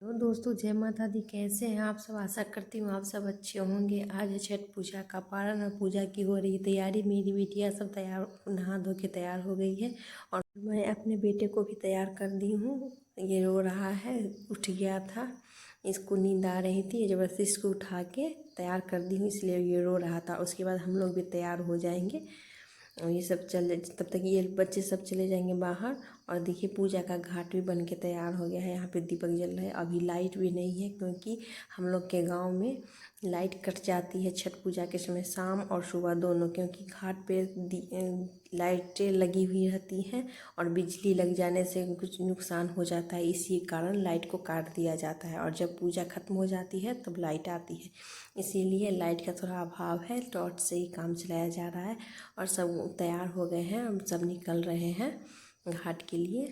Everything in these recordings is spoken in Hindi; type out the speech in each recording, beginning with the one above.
तो दोस्तों, जय माता दी। कैसे हैं आप सब? आशा करती हूँ आप सब अच्छे होंगे। आज है छठ पूजा का पारण और पूजा की हो रही तैयारी। मेरी बेटियाँ सब तैयार, नहा धो के तैयार हो गई है और मैं अपने बेटे को भी तैयार कर दी हूँ। ये रो रहा है, उठ गया था, इसको नींद आ रही थी, ज़बरदस्ती इसको उठा के तैयार कर दी हूँ, इसलिए ये रो रहा था। उसके बाद हम लोग भी तैयार हो जाएंगे और ये सब तब तक ये बच्चे सब चले जाएंगे बाहर। और देखिए, पूजा का घाट भी बन के तैयार हो गया है। यहाँ पे दीपक जल रहे हैं। अभी लाइट भी नहीं है क्योंकि हम लोग के गांव में लाइट कट जाती है छठ पूजा के समय, शाम और सुबह दोनों, क्योंकि घाट पे लाइटें लगी हुई रहती हैं और बिजली लग जाने से कुछ नुकसान हो जाता है। इसी कारण लाइट को काट दिया जाता है और जब पूजा ख़त्म हो जाती है तब लाइट आती है। इसीलिए लाइट का थोड़ा अभाव है, टॉर्च से ही काम चलाया जा रहा है। और सब तैयार हो गए हैं, हम सब निकल रहे हैं घाट के लिए,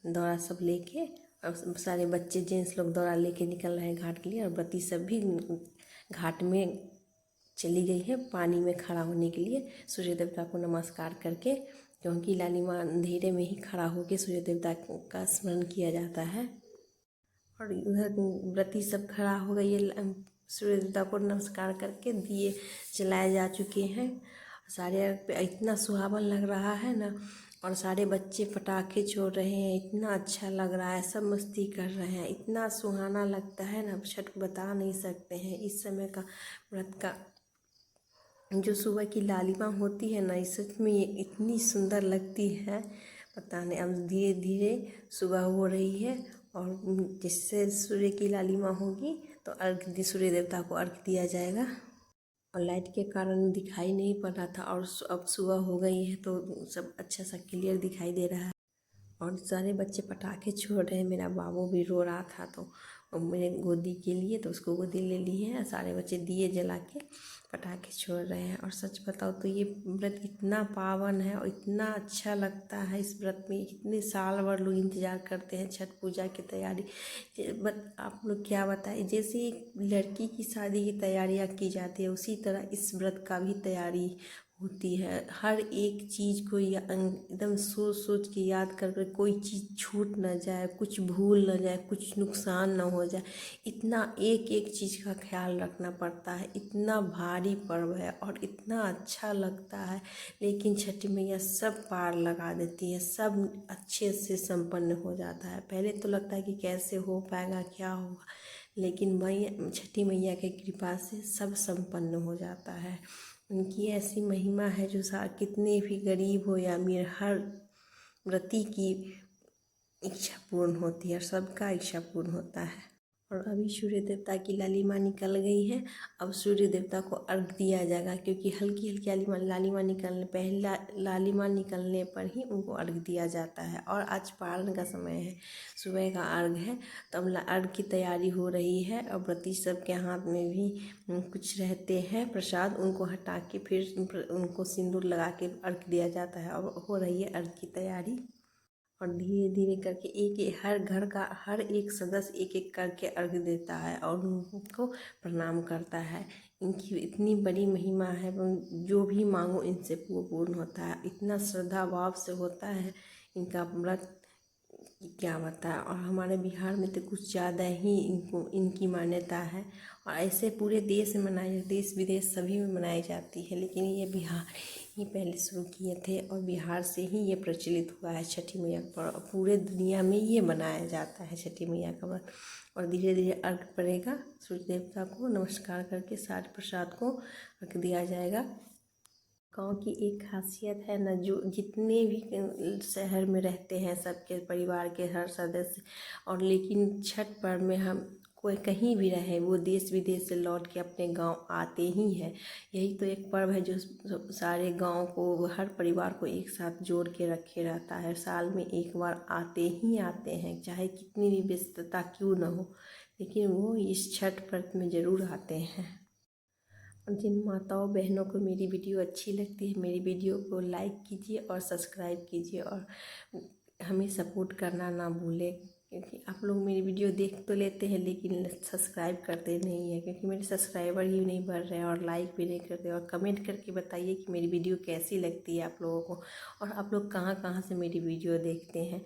दौरा सब लेके। और सारे बच्चे जेंट्स लोग दौरा लेके निकल रहे हैं घाट के लिए। और बत्ती सब भी घाट में चली गई है पानी में खड़ा होने के लिए, सूर्य देवता को नमस्कार करके, क्योंकि लालिमा अंधेरे में ही खड़ा होकर सूर्य देवता का स्मरण किया जाता है। और उधर व्रती सब खड़ा हो गई है, सूर्य देवता को नमस्कार करके दिए जलाए जा चुके हैं। सारे पे इतना सुहावन लग रहा है ना, और सारे बच्चे पटाखे छोड़ रहे हैं, इतना अच्छा लग रहा है, सब मस्ती कर रहे हैं, इतना सुहाना लगता है ना, छठ बता नहीं सकते हैं। इस समय का व्रत का जो सुबह की लालिमा होती है ना, इस सच में ये इतनी सुंदर लगती है, पता नहीं। अब धीरे धीरे सुबह हो रही है और जिससे सूर्य की लालिमा होगी तो अर्घ, सूर्य देवता को अर्घ दिया जाएगा। और लाइट के कारण दिखाई नहीं पड़ रहा था और अब सुबह हो गई है तो सब अच्छा सा क्लियर दिखाई दे रहा है। और सारे बच्चे पटाखे छोड़ रहे हैं। मेरा बाबू भी रो रहा था तो मेरे गोदी के लिए, तो उसको गोदी ले ली है। सारे बच्चे दिए जला के पटाखे छोड़ रहे हैं। और सच बताओ तो ये व्रत इतना पावन है और इतना अच्छा लगता है। इस व्रत में कितने साल भर लोग इंतज़ार करते हैं छठ पूजा की तैयारी। बट आप लोग क्या बताएं, जैसे एक लड़की की शादी की तैयारियां की जाती है, उसी तरह इस व्रत का भी तैयारी होती है। हर एक चीज़ को एकदम सोच सोच के याद कर कर, कोई चीज़ छूट ना जाए, कुछ भूल ना जाए, कुछ नुकसान ना हो जाए, इतना एक एक चीज़ का ख्याल रखना पड़ता है। इतना भारी पर्व है और इतना अच्छा लगता है, लेकिन छठी मैया सब पार लगा देती है, सब अच्छे से संपन्न हो जाता है। पहले तो लगता है कि कैसे हो पाएगा, क्या होगा, लेकिन मैया, छठी मैया की कृपा से सब संपन्न हो जाता है। उनकी ऐसी महिमा है जो कितने भी गरीब हो या अमीर, हर व्रती की इच्छा पूर्ण होती है और सबका इच्छा पूर्ण होता है। और अभी सूर्य देवता की लालिमा निकल गई है। अब सूर्य देवता को अर्घ दिया जाएगा, क्योंकि हल्की हल्की लालिमा निकलने, पहला लालिमा निकलने पर ही उनको अर्घ दिया जाता है। और आज पारण का समय है, सुबह का अर्घ है, तो अब अर्घ की तैयारी हो रही है। और व्रती सब के हाथ में भी कुछ रहते हैं प्रसाद, उनको हटा के फिर उनको सिंदूर लगा के अर्घ दिया जाता है। अब हो रही है अर्घ की तैयारी। और धीरे धीरे करके एक हर घर का हर एक सदस्य एक एक करके अर्घ देता है और उनको प्रणाम करता है। इनकी इतनी बड़ी महिमा है, जो भी मांगो इनसे वो पूर्ण होता है। इतना श्रद्धा भाव से होता है इनका व्रत, क्या बताए। और हमारे बिहार में तो कुछ ज़्यादा ही इनकी मान्यता है। और ऐसे पूरे देश में मनाई, देश विदेश सभी में मनाई जाती है, लेकिन ये बिहार ही पहले शुरू किए थे और बिहार से ही ये प्रचलित हुआ है छठी मैया का। पूरे दुनिया में ये मनाया जाता है छठी मैया का व्रत। और धीरे धीरे अर्घ पड़ेगा, सूर्य देवता को नमस्कार करके सारे प्रसाद को रख दिया जाएगा। गाँव की एक खासियत है ना, जो जितने भी शहर में रहते हैं सबके परिवार के हर सदस्य, और लेकिन छठ पर्व में हम कोई कहीं भी रहे, वो देश विदेश से लौट के अपने गांव आते ही हैं। यही तो एक पर्व है जो सारे गांव को, हर परिवार को एक साथ जोड़ के रखे रहता है। साल में एक बार आते ही आते हैं, चाहे कितनी भी व्यस्तता क्यों न हो, लेकिन वो इस छठ पर्व में ज़रूर आते हैं। जिन माताओं बहनों को मेरी वीडियो अच्छी लगती है, मेरी वीडियो को लाइक कीजिए और सब्सक्राइब कीजिए और हमें सपोर्ट करना ना भूलें, क्योंकि आप लोग मेरी वीडियो देख तो लेते हैं लेकिन सब्सक्राइब करते नहीं हैं, क्योंकि मेरे सब्सक्राइबर ही नहीं बढ़ रहे हैं और लाइक भी नहीं करते। और कमेंट करके बताइए कि मेरी वीडियो कैसी लगती है आप लोगों को, और आप लोग कहाँ कहाँ से मेरी वीडियो देखते हैं।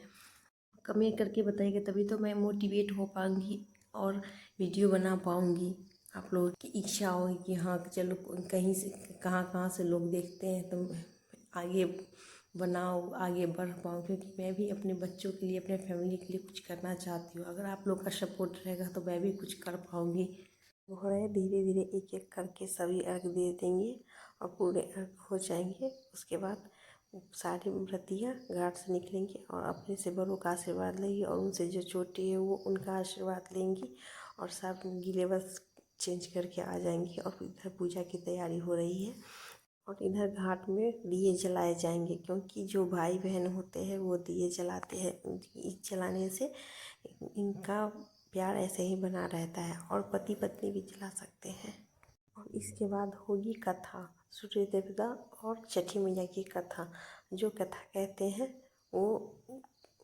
कमेंट करके बताइएगा, तभी तो मैं मोटिवेट हो पाऊँगी और वीडियो बना पाऊँगी। आप लोगों की इच्छा होगी कि हाँ चलो कहीं से कहाँ कहाँ से लोग देखते हैं तो आगे बनाओ, आगे बढ़ पाऊँ, क्योंकि मैं भी अपने बच्चों के लिए, अपने फैमिली के लिए कुछ करना चाहती हूँ। अगर आप लोग का सपोर्ट रहेगा तो मैं भी कुछ कर पाऊँगी। हो रहे धीरे धीरे एक एक करके सभी अर्घ दे देंगे और पूरे अर्घ हो जाएंगे। उसके बाद सारी व्रतियाँ घाट से निकलेंगी और अपने से बड़ों का आशीर्वाद लेंगी और उनसे जो छोटी है वो उनका आशीर्वाद लेंगी और सब गीले बस चेंज करके आ जाएंगी। और इधर पूजा की तैयारी हो रही है और इधर घाट में दिए जलाए जाएंगे, क्योंकि जो भाई बहन होते हैं वो दिए जलाते हैं। जलाने से इनका प्यार ऐसे ही बना रहता है और पति पत्नी भी जला सकते हैं। और इसके बाद होगी कथा, सूर्य देवता और छठी मैया की कथा। जो कथा कहते हैं वो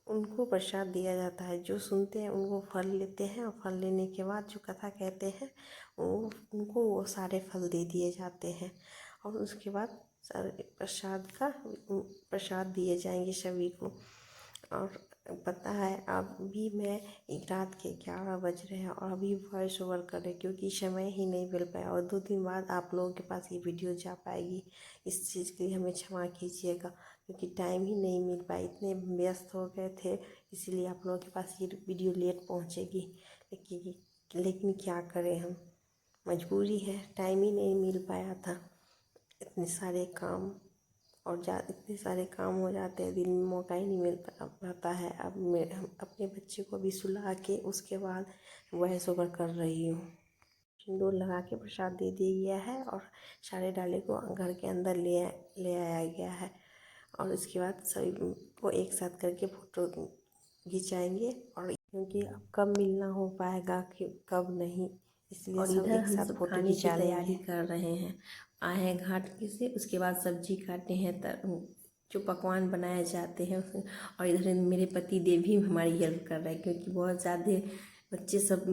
उनको प्रसाद दिया जाता है। जो सुनते हैं उनको फल लेते हैं और फल लेने के बाद जो कथा कहते हैं उनको वो सारे फल दे दिए जाते हैं। और उसके बाद सारे प्रसाद दिए जाएंगे सभी को। और पता है अभी मैं रात के 11 बज रहे हैं और अभी वॉइस ओवर कर रहे, क्योंकि समय ही नहीं मिल पाया और 2 दिन बाद आप लोगों के पास ये वीडियो जा पाएगी। इस चीज़ के लिए हमें क्षमा कीजिएगा, क्योंकि टाइम ही नहीं मिल पाया, इतने व्यस्त हो गए थे, इसीलिए आप लोगों के पास ये वीडियो लेट पहुँचेगी। लेकिन क्या करें, हम मजबूरी है, टाइम ही नहीं मिल पाया था। इतने सारे काम इतने सारे काम हो जाते हैं, दिन में मौका ही नहीं मिल पाता है। अब मैं अपने बच्चे को भी सुला के उसके बाद वॉइस ओवर कर रही हूँ। सिंदूर लगा के प्रसाद दे दिया गया है और सारे डाले को घर के अंदर ले आया गया है। और उसके बाद सभी को एक साथ करके फ़ोटो खिंचाएंगे। और क्योंकि अब कब मिलना हो पाएगा कि कब नहीं, इसलिए सब एक साथ फ़ोटो खिंचा तैयारी कर रहे हैं। आए हैं घाट से, उसके बाद सब्जी काटे हैं जो पकवान बनाए जाते हैं। और इधर मेरे पति देव भी हमारी हेल्प कर रहे हैं, क्योंकि बहुत ज़्यादा बच्चे सब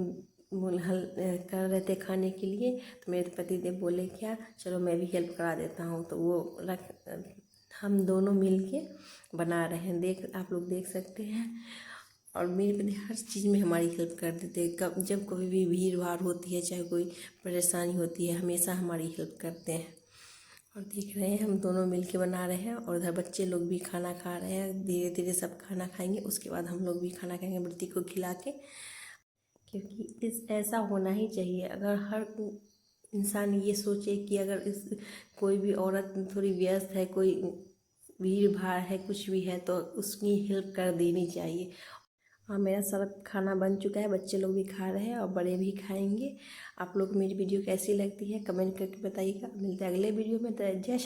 कर रहे थे खाने के लिए। तो मेरे पति देव बोले क्या चलो मैं भी हेल्प करा देता हूँ, तो वो हम दोनों मिल के बना रहे हैं। आप लोग देख सकते हैं। और मेरे पति हर चीज़ में हमारी हेल्प कर देते हैं। जब कोई भी भीड़ भाड़ होती है, चाहे कोई परेशानी होती है, हमेशा हमारी हेल्प करते हैं। और देख रहे हैं हम दोनों मिलके बना रहे हैं और उधर बच्चे लोग भी खाना खा रहे हैं। धीरे धीरे सब खाना खाएंगे, उसके बाद हम लोग भी खाना खाएंगे व्रती को खिला के, क्योंकि ऐसा होना ही चाहिए। अगर हर इंसान ये सोचे कि अगर कोई भी औरत थोड़ी व्यस्त है, कोई भीड़ भाड़ है, कुछ भी है, तो उसकी हेल्प कर देनी चाहिए। हाँ, मेरा सब खाना बन चुका है, बच्चे लोग भी खा रहे हैं और बड़े भी खाएंगे। आप लोग को मेरी वीडियो कैसी लगती है कमेंट करके बताइएगा। मिलते हैं अगले वीडियो में। तो जय